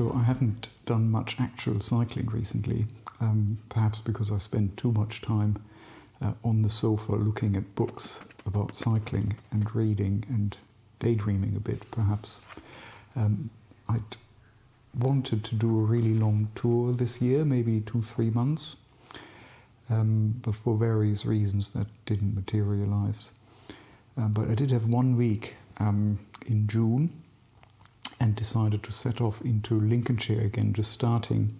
So I haven't done much actual cycling recently, perhaps because I spent too much time on the sofa looking at books about cycling and reading and daydreaming a bit, perhaps. I'd wanted to do a really long tour this year, maybe 2-3 months, but for various reasons that didn't materialise. But I did have 1 week in June and decided to set off into Lincolnshire again, just starting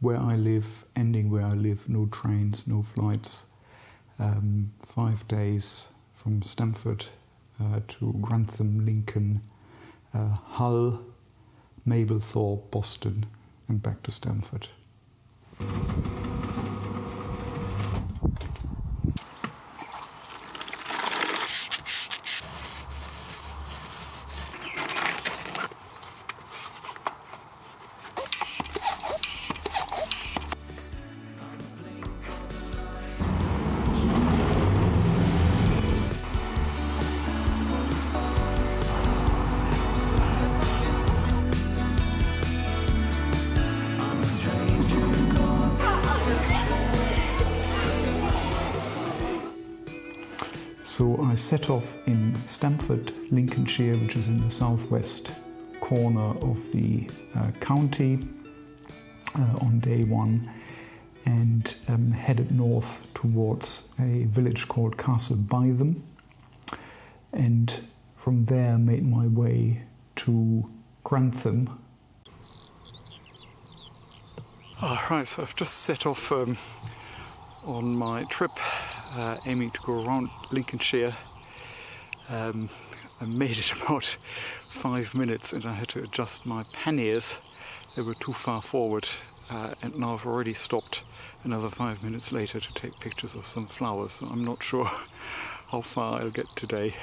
where I live, ending where I live, no trains, no flights. 5 days from Stamford to Grantham, Lincoln, Hull, Mablethorpe, Boston, and back to Stamford. So I set off in Stamford, Lincolnshire, which is in the southwest corner of the county on day one, and headed north towards a village called Castle Bytham, and from there made my way to Grantham. Right, so I've just set off on my trip, aiming to go around Lincolnshire. I made it about 5 minutes and I had to adjust my panniers. They were too far forward, and now I've already stopped another 5 minutes later to take pictures of some flowers, so I'm not sure how far I'll get today.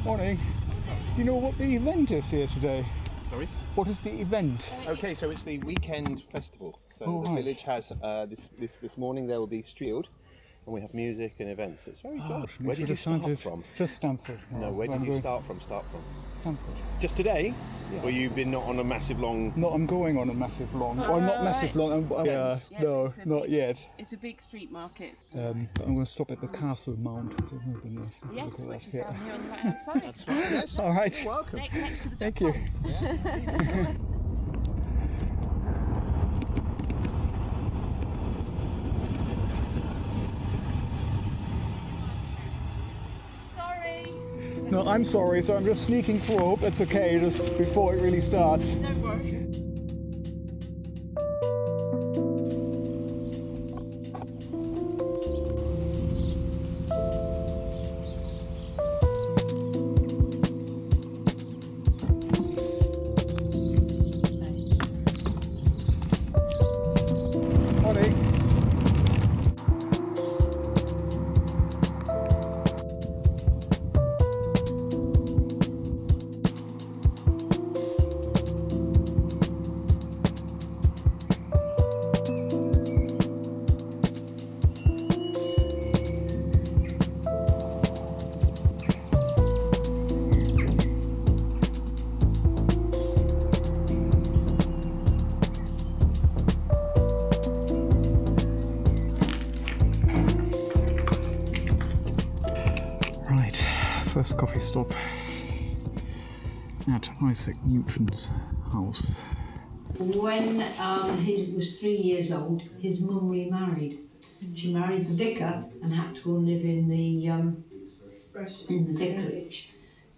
Morning. Do you know what the event is here today? Sorry? What is the event? Okay, so it's the weekend festival. So the village has this morning there will be Strield, and we have music and events. It's very good. Where did you start from? Just Stamford. No, where did you start from? Stamford. Just today? Yeah. Or you've been not on a massive long... No, I'm going on a massive long. Or not massive long. No, not yet. It's a big street market. I'm going to stop at the Castle Mount. Yes, which is down here on the right hand side. That's right, yes. All right. You're welcome. Next to the Thank you. Yeah. No, I'm sorry, so I'm just sneaking through. I hope that's okay, just before it really starts. No worries. First coffee stop at Isaac Newton's house. When he was 3 years old, his mum remarried. She married the vicar and had to go and live in the vicarage.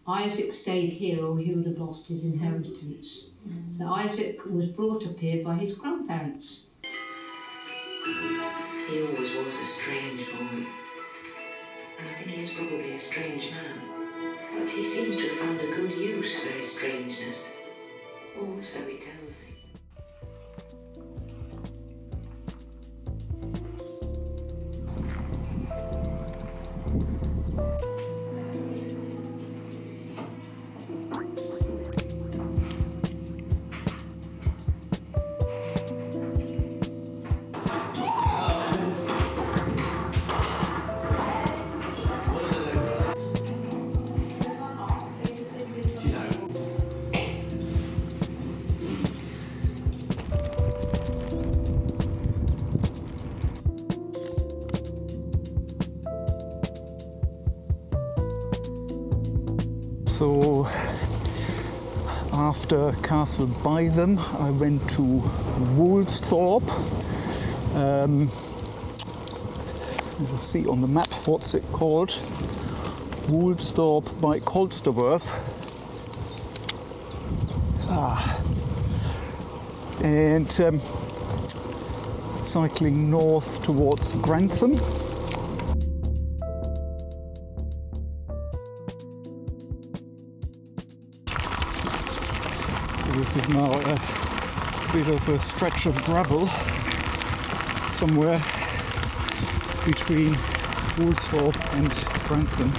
Isaac stayed here or he would have lost his inheritance. So Isaac was brought up here by his grandparents. He always was a strange boy. And I think he is probably a strange man. But he seems to have found a good use for his strangeness. Or so he tells me. So after Castle Bytham, I went to Woolsthorpe. You'll see on the map what's it called. Woolsthorpe by Colsterworth. And cycling north towards Grantham. So this is now a bit of a stretch of gravel somewhere between Woolsthorpe and Grantham.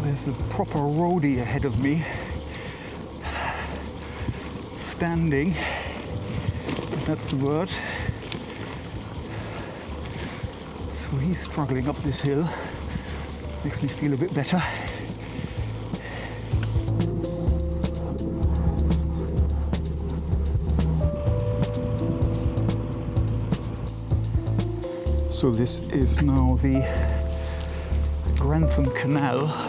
There's a proper roadie ahead of me, standing, if that's the word. So he's struggling up this hill, makes me feel a bit better. So this is now the Grantham Canal.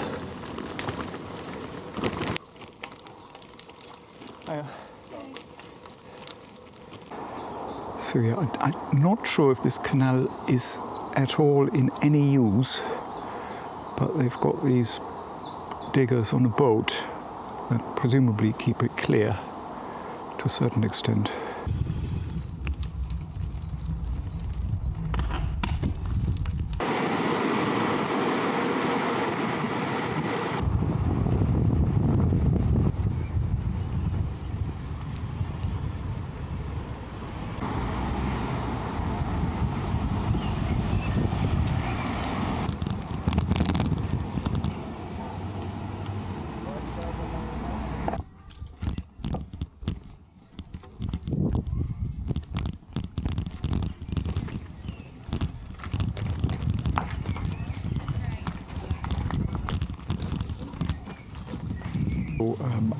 So yeah, I'm not sure if this canal is at all in any use, but they've got these diggers on a boat that presumably keep it clear to a certain extent.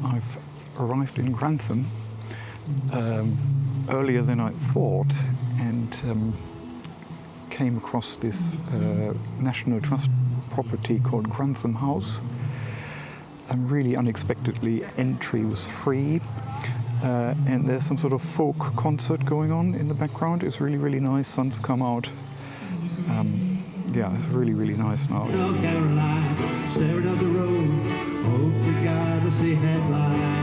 I've arrived in Grantham earlier than I thought, and came across this National Trust property called Grantham House. And really unexpectedly, entry was free, and there's some sort of folk concert going on in the background. It's really, really nice. Sun's come out. Yeah, it's really, really nice now. North Carolina, staring up the road, hope to God to see headlines.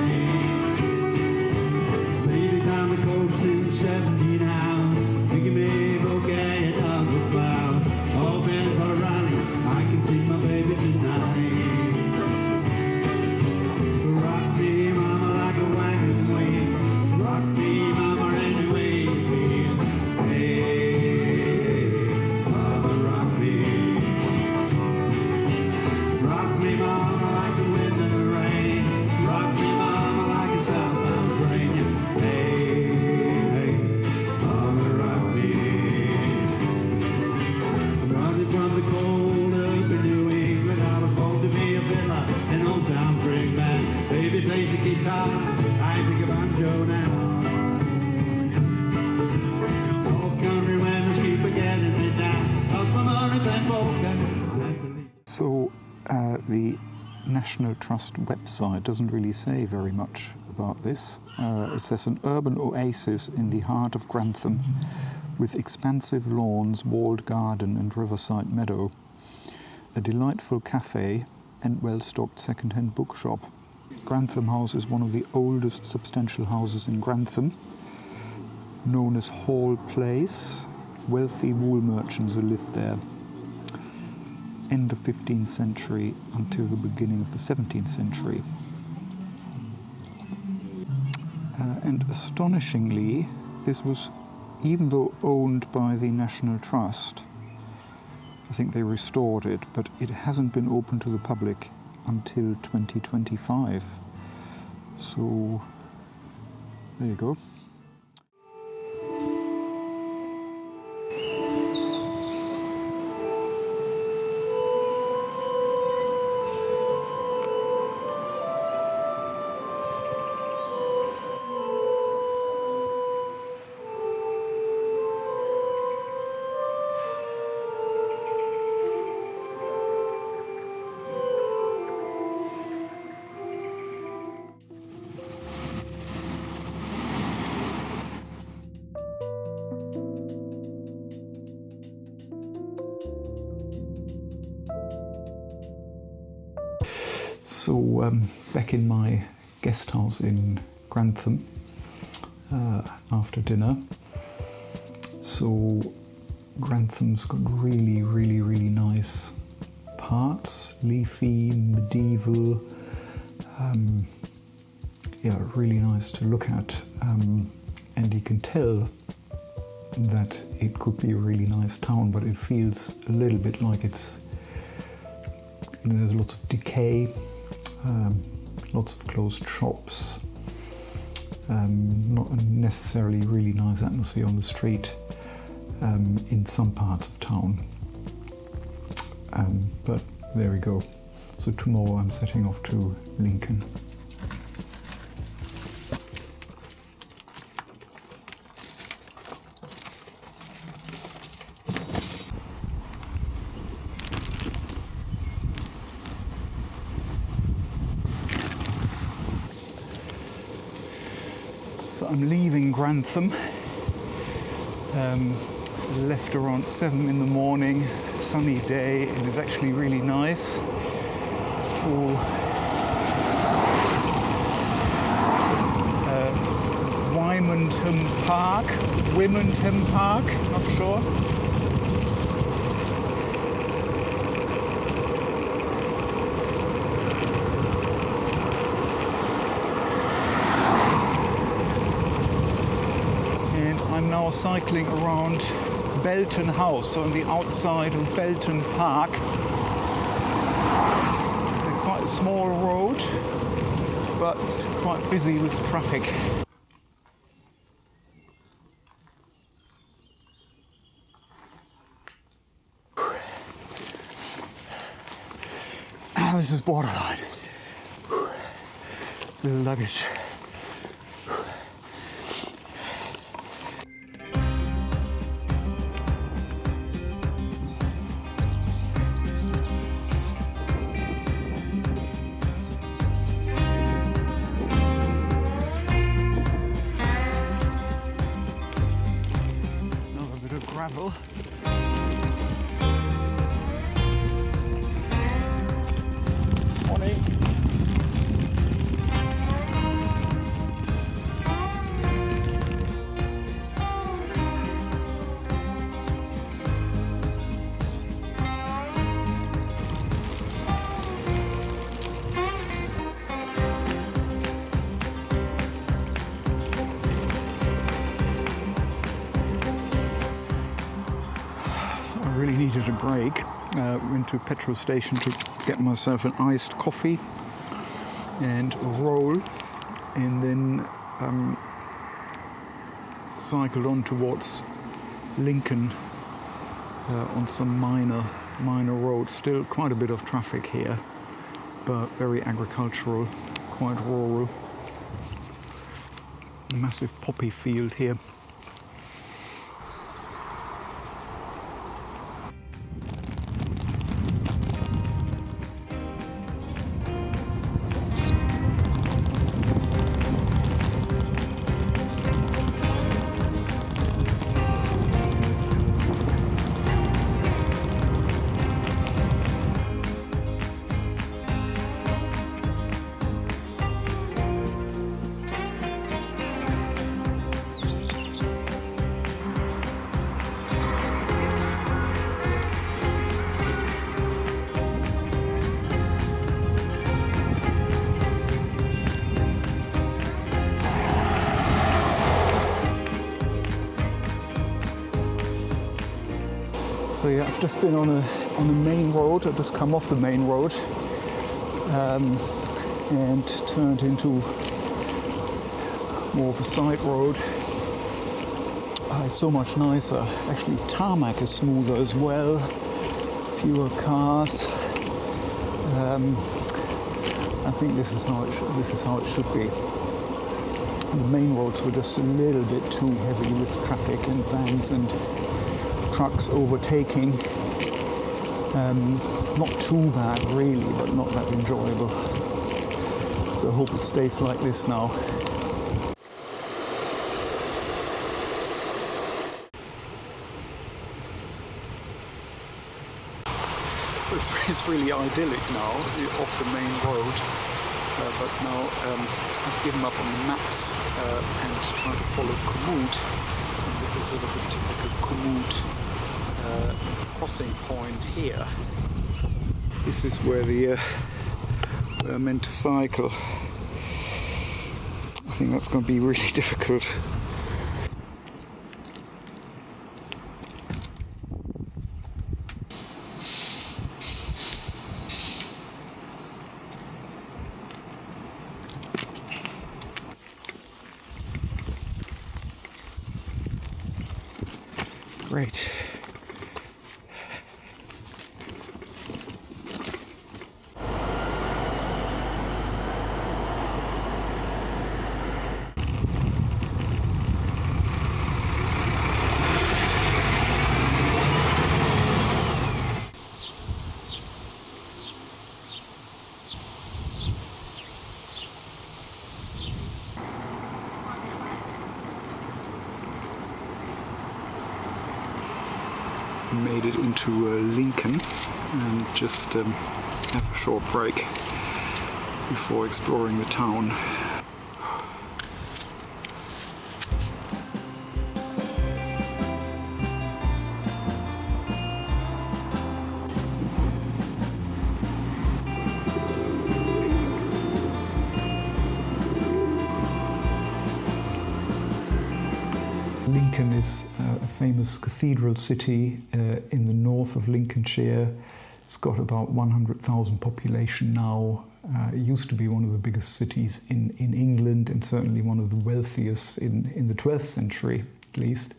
Baby down the coast in 17 hours, making me bouquet of the cloud. All been for a rally, I can see my baby tonight. Rock me, mama, like a wagon wheel. Rock me, mama, any way you feel. Hey, mama, rock me. Rock me, mama, like the wind and the rain. Rock me, mama, like a southbound train. Hey, hey, mama, rock me. I'm running from the cold up in New England. I was born to be a fiddler in Old Town Bring Band. Baby plays the guitar, I think of banjo now. Old country women keep forgetting me down. Cause my money back broken. So the National Trust website doesn't really say very much about this. It says an urban oasis in the heart of Grantham with expansive lawns, walled garden and riverside meadow, a delightful cafe and well-stocked second-hand bookshop. Grantham House is one of the oldest substantial houses in Grantham, known as Hall Place. Wealthy wool merchants who lived there. End of 15th century until the beginning of the 17th century. And astonishingly, this was, even though owned by the National Trust, I think they restored it, but it hasn't been open to the public until 2025. So, there you go. So back in my guest house in Grantham after dinner. So Grantham's got really, really, really nice parts, leafy, medieval, yeah, really nice to look at, and you can tell that it could be a really nice town, but it feels a little bit like it's, you know, there's lots of decay, lots of closed shops, not necessarily really nice atmosphere on the street in some parts of town. But there we go. So tomorrow I'm setting off to Lincoln. So I'm leaving Grantham. Left around 7 in the morning, sunny day, and it's actually really nice for Wymondham Park, not sure. And I'm now cycling around Belton House, so on the outside of Belton Park. Quite a small road, but quite busy with traffic. This is borderline. Little luggage. Gravel. Morning. I really needed a break. Went to a petrol station to get myself an iced coffee and a roll, and then cycled on towards Lincoln on some minor roads. Still quite a bit of traffic here, but very agricultural, quite rural. A massive poppy field here. So yeah, I've just been on the main road. I've just come off the main road and turned into more of a side road. It's so much nicer. Actually, tarmac is smoother as well. Fewer cars. I think this is how it should be. The main roads were just a little bit too heavy with traffic and vans and trucks overtaking. Not too bad really, but not that enjoyable. So I hope it stays like this now. So it's is really idyllic now, off the main road. But now I've given up on the maps and trying to follow Commute. And this is sort of a typical Commute crossing point here. This is where we're meant to cycle. I think that's going to be really difficult. Great. Made it into Lincoln and just have a short break before exploring the town. Lincoln is a famous cathedral city in the north of Lincolnshire. It's got about 100,000 population now. It used to be one of the biggest cities in England and certainly one of the wealthiest in the 12th century at least.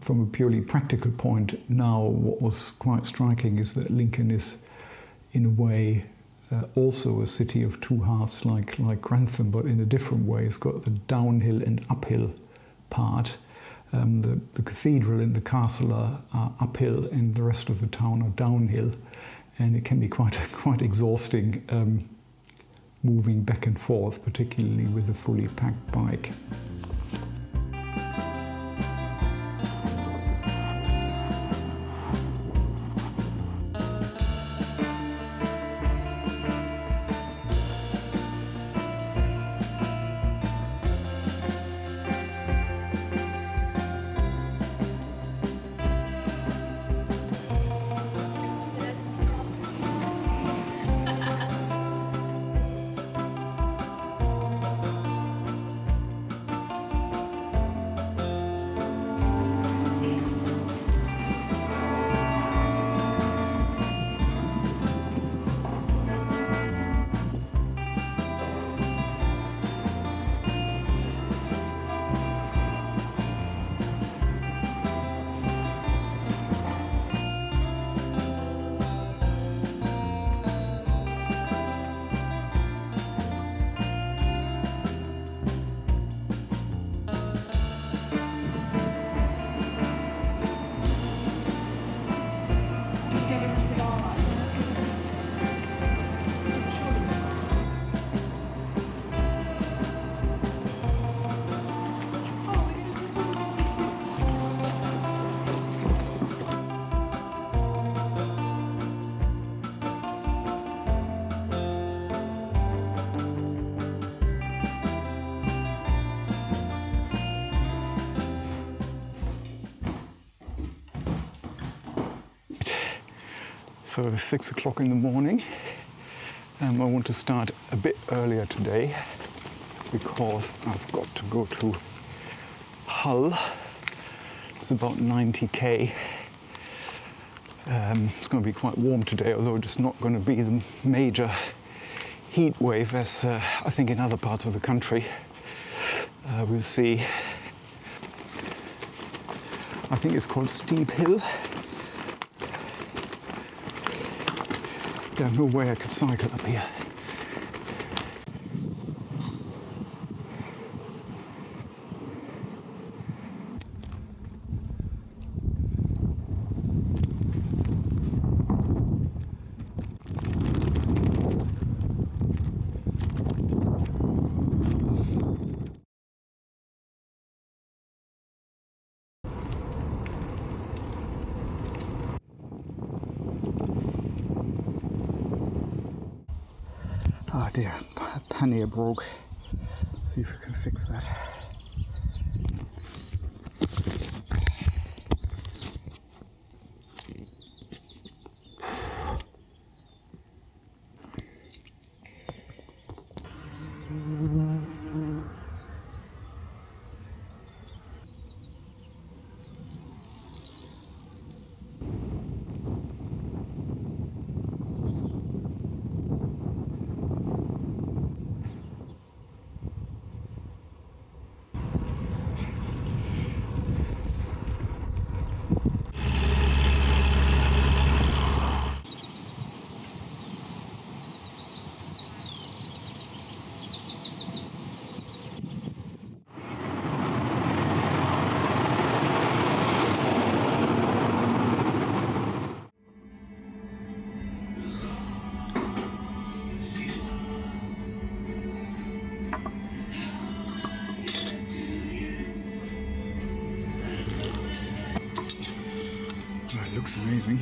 From a purely practical point now, what was quite striking is that Lincoln is in a way also a city of two halves like Grantham, but in a different way. It's got the downhill and uphill part. The cathedral and the castle are uphill and the rest of the town are downhill, and it can be quite exhausting moving back and forth, particularly with a fully packed bike. So 6 o'clock in the morning. I want to start a bit earlier today because I've got to go to Hull. It's about 90k. It's going to be quite warm today, although it's not going to be the major heat wave as I think in other parts of the country. We'll see. I think it's called Steep Hill. There's no way I could cycle up here. dear, pannier broke. See if we can fix that. It looks amazing.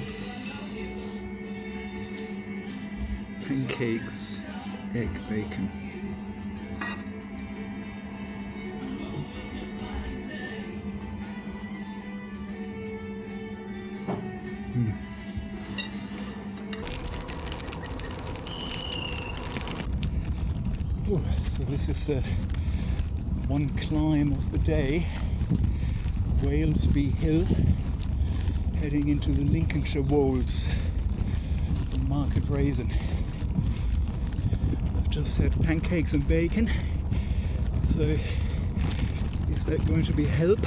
Pancakes, egg bacon. Oh, so this is one climb of the day, Walesby Hill, heading into the Lincolnshire Wolds from Market Raisin. I've just had pancakes and bacon, so is that going to be help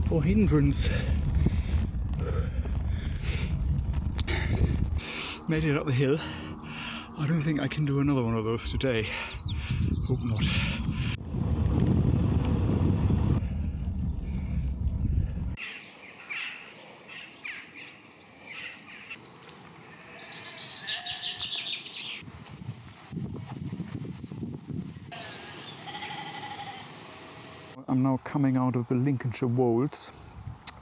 or hindrance? Made it up the hill. I don't think I can do another one of those today. Hope not. I'm now coming out of the Lincolnshire Wolds,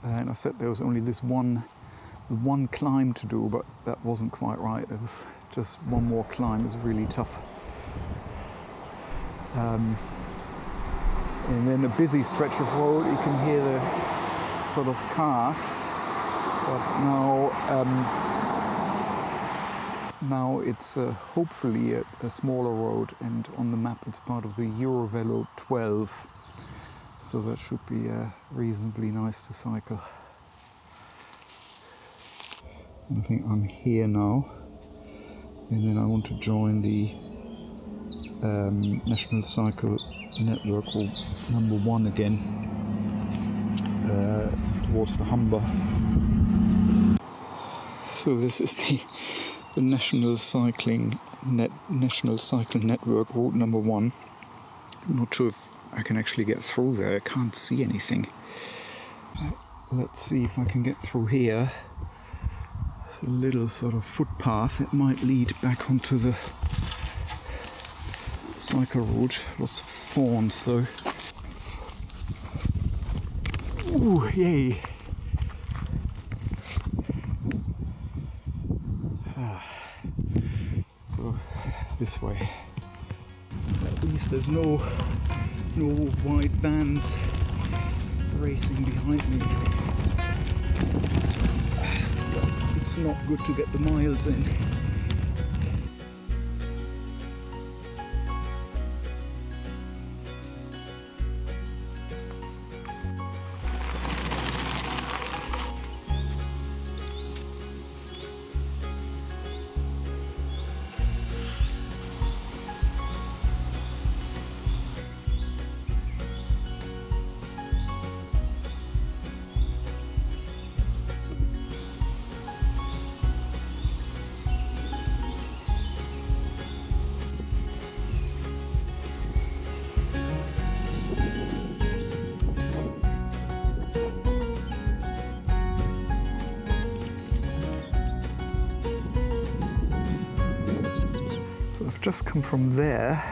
and I said there was only this one climb to do, but that wasn't quite right. There was just one more climb. It was really tough. And then a busy stretch of road, you can hear the sort of cars, but now it's hopefully a smaller road, and on the map it's part of the Eurovelo 12. So that should be reasonably nice to cycle. I think I'm here now, and then I want to join the National Cycle Network, or number 1 again, towards the Humber. So this is the National Cycle Network, route number 1. I'm not sure if I can actually get through there. I can't see anything. Let's see if I can get through here. It's a little sort of footpath. It might lead back onto the cycle route. Lots of thorns though. Ooh, yay! So this way. At least there's no wide vans racing behind me. It's not good to get the miles in. Just come from there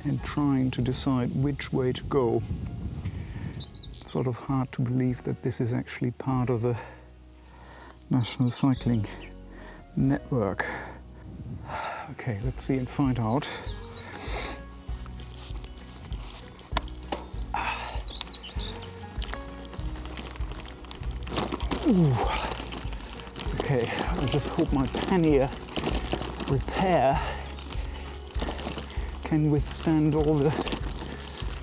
and trying to decide which way to go. It's sort of hard to believe that this is actually part of the National Cycling Network. Okay, let's see and find out. Ooh. Okay, I just hope my pannier repair can withstand all the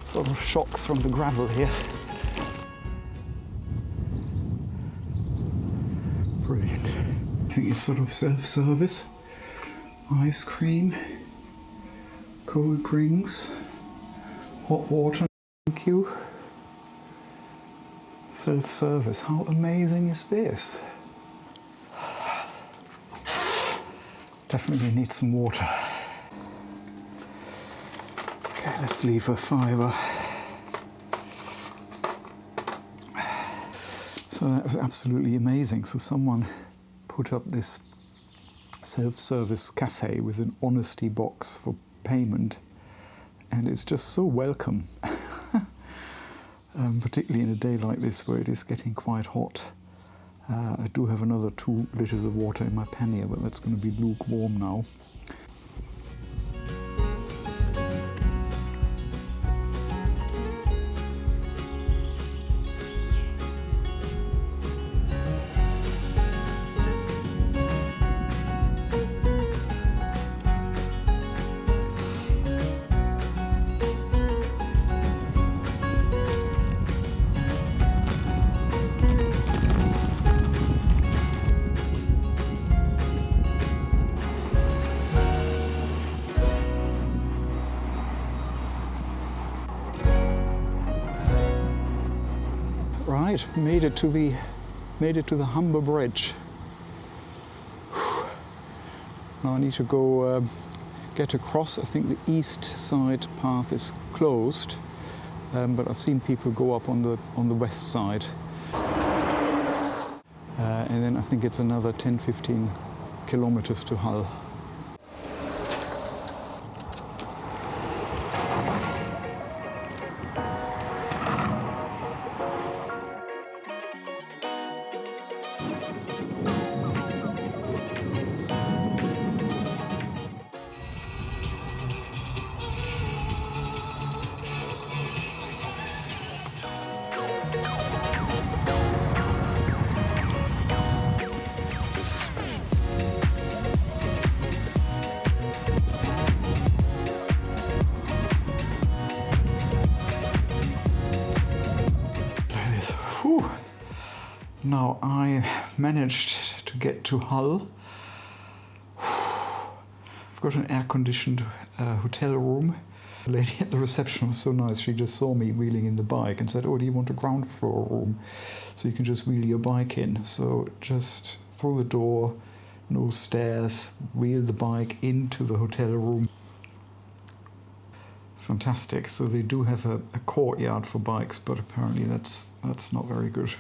sort of shocks from the gravel here. Brilliant. I think it's sort of self-service. Ice cream, cold drinks, hot water, thank you. Self-service, how amazing is this? Definitely need some water. Okay, let's leave a fiver. So that was absolutely amazing. So someone put up this self-service cafe with an honesty box for payment, and it's just so welcome. Particularly in a day like this where it is getting quite hot. I do have another 2 litres of water in my pannier, but that's going to be lukewarm now. Right, made it to the Humber Bridge. Whew. Now I need to go get across. I think the east side path is closed, but I've seen people go up on the west side, and then I think it's another 10-15 kilometers to Hull. Now I managed to get to Hull. I've got an air-conditioned hotel room. The lady at the reception was so nice, she just saw me wheeling in the bike and said, "Oh, do you want a ground floor room? So you can just wheel your bike in." So just through the door, no stairs, wheel the bike into the hotel room. Fantastic. So they do have a courtyard for bikes, but apparently that's not very good.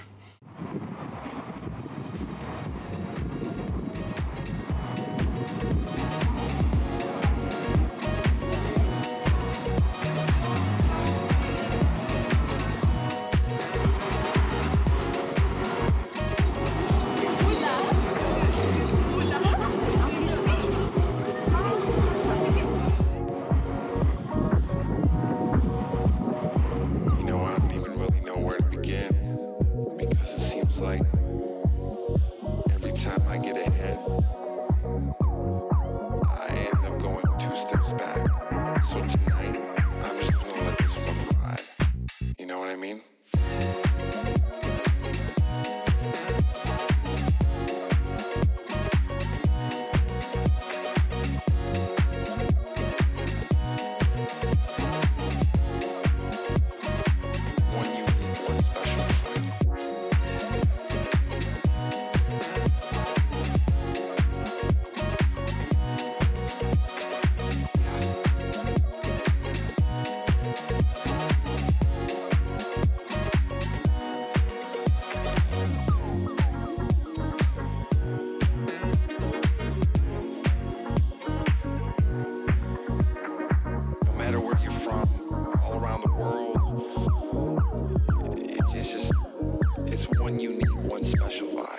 It's one unique, one special vibe.